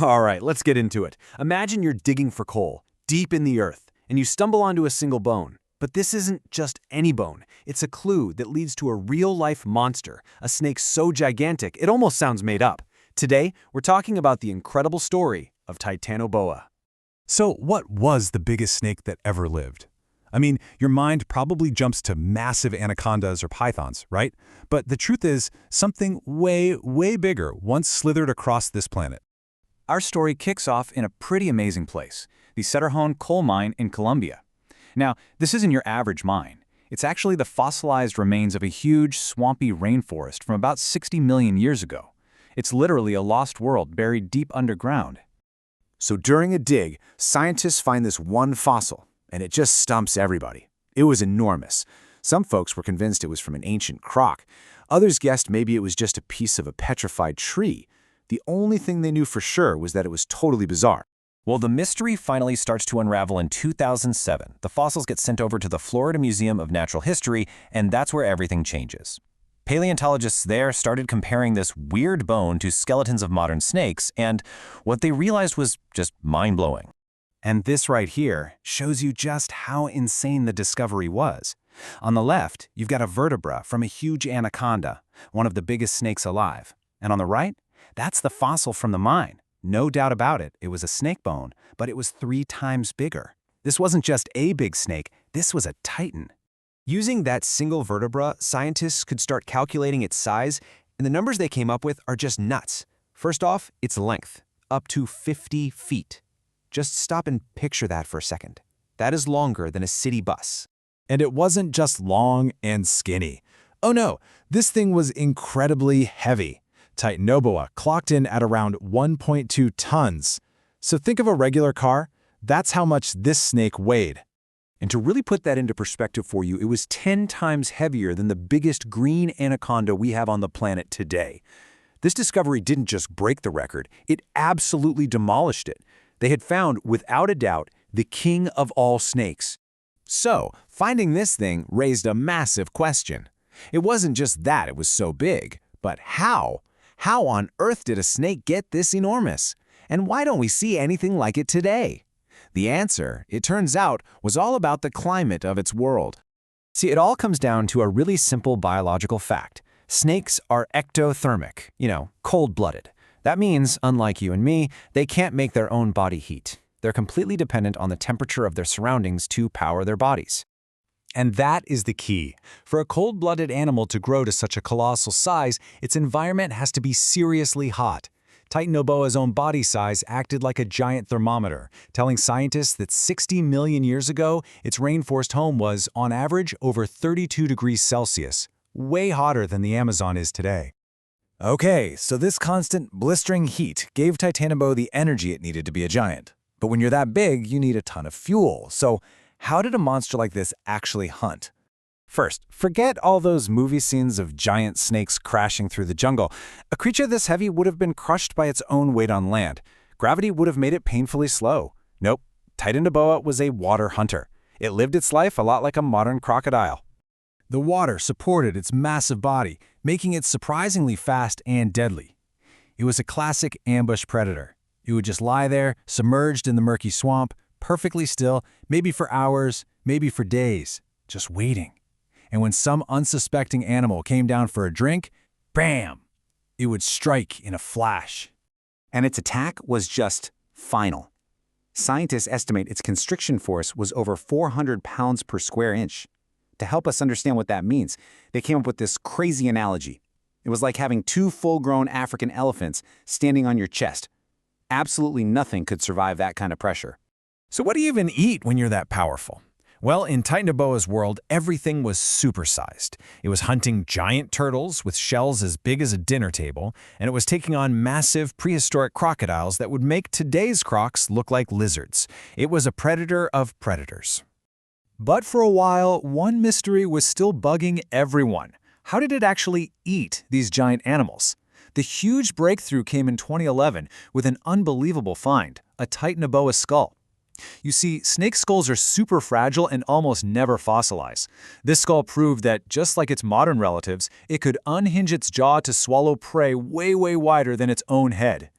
All right, let's get into it. Imagine you're digging for coal, deep in the earth, and you stumble onto a single bone. But this isn't just any bone. It's a clue that leads to a real-life monster, a snake so gigantic it almost sounds made up. Today, we're talking about the incredible story of Titanoboa. So what was the biggest snake that ever lived? I mean, your mind probably jumps to massive anacondas or pythons, right? But the truth is, something way, way bigger once slithered across this planet. Our story kicks off in a pretty amazing place, the Cerrejón coal mine in Colombia. Now, this isn't your average mine. It's actually the fossilized remains of a huge, swampy rainforest from about 60 million years ago. It's literally a lost world buried deep underground. So during a dig, scientists find this one fossil, and it just stumps everybody. It was enormous. Some folks were convinced it was from an ancient croc. Others guessed maybe it was just a piece of a petrified tree. The only thing they knew for sure was that it was totally bizarre. Well, the mystery finally starts to unravel in 2007. The fossils get sent over to the Florida Museum of Natural History, and that's where everything changes. Paleontologists there started comparing this weird bone to skeletons of modern snakes, and what they realized was just mind-blowing. And this right here shows you just how insane the discovery was. On the left, you've got a vertebra from a huge anaconda, one of the biggest snakes alive. And on the right, that's the fossil from the mine. No doubt about it, it was a snake bone, but it was 3 times bigger. This wasn't just a big snake, this was a titan. Using that single vertebra, scientists could start calculating its size, and the numbers they came up with are just nuts. First off, its length, up to 50 feet. Just stop and picture that for a second. That is longer than a city bus. And it wasn't just long and skinny. Oh no, this thing was incredibly heavy. Titanoboa clocked in at around 1.2 tons. So think of a regular car. That's how much this snake weighed. And to really put that into perspective for you, it was 10 times heavier than the biggest green anaconda we have on the planet today. This discovery didn't just break the record, it absolutely demolished it. They had found, without a doubt, the king of all snakes. So, finding this thing raised a massive question. It wasn't just that it was so big, but how? How on earth did a snake get this enormous? And why don't we see anything like it today? The answer, it turns out, was all about the climate of its world. See, it all comes down to a really simple biological fact. Snakes are ectothermic, cold-blooded. That means, unlike you and me, they can't make their own body heat. They're completely dependent on the temperature of their surroundings to power their bodies. And that is the key. For a cold-blooded animal to grow to such a colossal size, its environment has to be seriously hot. Titanoboa's own body size acted like a giant thermometer, telling scientists that 60 million years ago, its rainforest home was, on average, over 32 degrees Celsius, way hotter than the Amazon is today. Okay, so this constant, blistering heat gave Titanoboa the energy it needed to be a giant. But when you're that big, you need a ton of fuel. So how did a monster like this actually hunt? First, forget all those movie scenes of giant snakes crashing through the jungle. A creature this heavy would have been crushed by its own weight on land. Gravity would have made it painfully slow. Nope, Titanoboa was a water hunter. It lived its life a lot like a modern crocodile. The water supported its massive body, making it surprisingly fast and deadly. It was a classic ambush predator. It would just lie there, submerged in the murky swamp, perfectly still, maybe for hours, maybe for days, just waiting. And when some unsuspecting animal came down for a drink, bam! It would strike in a flash. And its attack was just final. Scientists estimate its constriction force was over 400 pounds per square inch. To help us understand what that means, they came up with this crazy analogy. It was like having 2 full-grown African elephants standing on your chest. Absolutely nothing could survive that kind of pressure. So what do you even eat when you're that powerful? Well, in Titanoboa's world, everything was supersized. It was hunting giant turtles with shells as big as a dinner table, and it was taking on massive prehistoric crocodiles that would make today's crocs look like lizards. It was a predator of predators. But for a while, one mystery was still bugging everyone. How did it actually eat these giant animals? The huge breakthrough came in 2011 with an unbelievable find, a Titanoboa skull. You see, snake skulls are super fragile and almost never fossilize. This skull proved that, just like its modern relatives, it could unhinge its jaw to swallow prey way, way wider than its own head.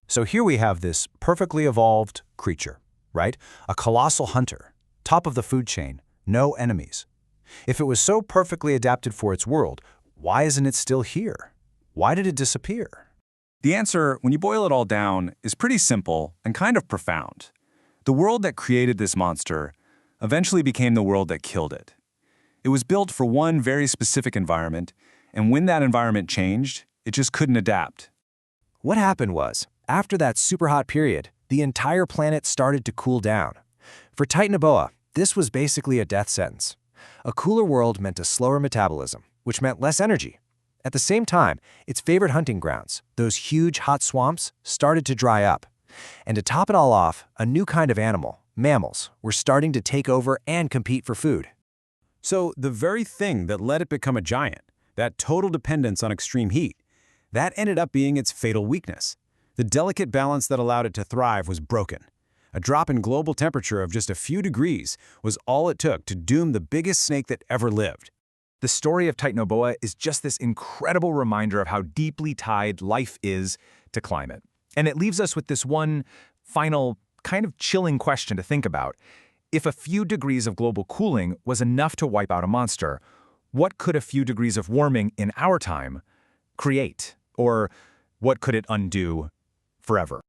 So here we have this perfectly evolved creature, right? A colossal hunter, top of the food chain, no enemies. If it was so perfectly adapted for its world, why isn't it still here? Why did it disappear? The answer, when you boil it all down, is pretty simple and kind of profound. The world that created this monster eventually became the world that killed it. It was built for one very specific environment, and when that environment changed, it just couldn't adapt. What happened was, after that super hot period, the entire planet started to cool down. For Titanoboa, this was basically a death sentence. A cooler world meant a slower metabolism, which meant less energy. At the same time, its favorite hunting grounds, those huge hot swamps, started to dry up. And to top it all off, a new kind of animal, mammals, were starting to take over and compete for food. So the very thing that let it become a giant, that total dependence on extreme heat, that ended up being its fatal weakness. The delicate balance that allowed it to thrive was broken. A drop in global temperature of just a few degrees was all it took to doom the biggest snake that ever lived. The story of Titanoboa is just this incredible reminder of how deeply tied life is to climate. And it leaves us with this one final, kind of chilling question to think about. If a few degrees of global cooling was enough to wipe out a monster, what could a few degrees of warming in our time create? Or what could it undo forever?